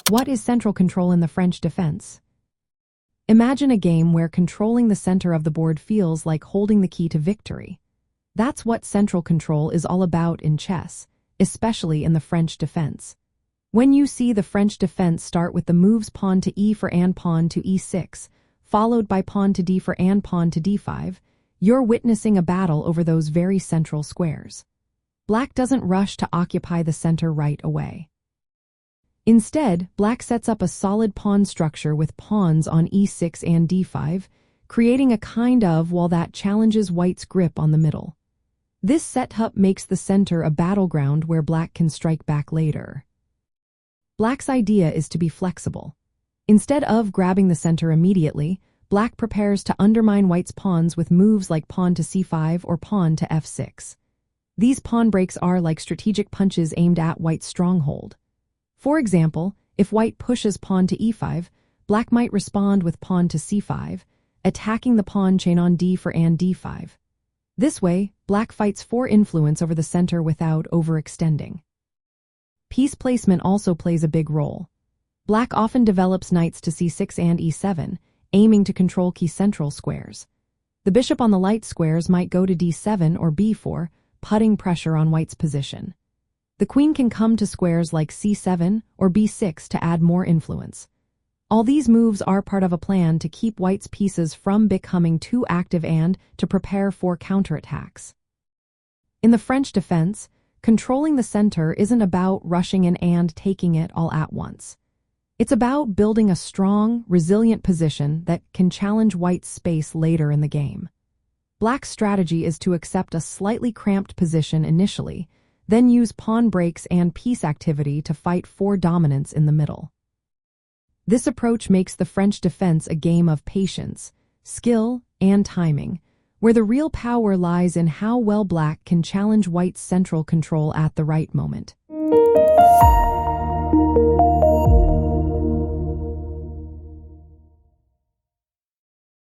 What is central control in the French defense? Imagine a game where controlling the center of the board feels like holding the key to victory. That's what central control is all about in chess, especially in the French defense. When you see the French defense start with the moves pawn to e for and pawn to e6, followed by pawn to d for and pawn to d5, you're witnessing a battle over those very central squares. Black doesn't rush to occupy the center right away. Instead, Black sets up a solid pawn structure with pawns on e6 and d5, creating a kind of wall that challenges White's grip on the middle. This setup makes the center a battleground where Black can strike back later. Black's idea is to be flexible. Instead of grabbing the center immediately, Black prepares to undermine White's pawns with moves like pawn to c5 or pawn to f6. These pawn breaks are like strategic punches aimed at White's stronghold. For example, if White pushes pawn to e5, Black might respond with pawn to c5, attacking the pawn chain on d for and d5. This way, Black fights for influence over the center without overextending. Piece placement also plays a big role. Black often develops knights to c6 and e7, aiming to control key central squares. The bishop on the light squares might go to d7 or b4, putting pressure on White's position. The queen can come to squares like c7 or b6 to add more influence. All these moves are part of a plan to keep White's pieces from becoming too active and to prepare for counterattacks. In the French defense, controlling the center isn't about rushing in and taking it all at once. It's about building a strong, resilient position that can challenge White's space later in the game. Black's strategy is to accept a slightly cramped position initially, then use pawn breaks and piece activity to fight for dominance in the middle. This approach makes the French defense a game of patience, skill, and timing, where the real power lies in how well Black can challenge White's central control at the right moment.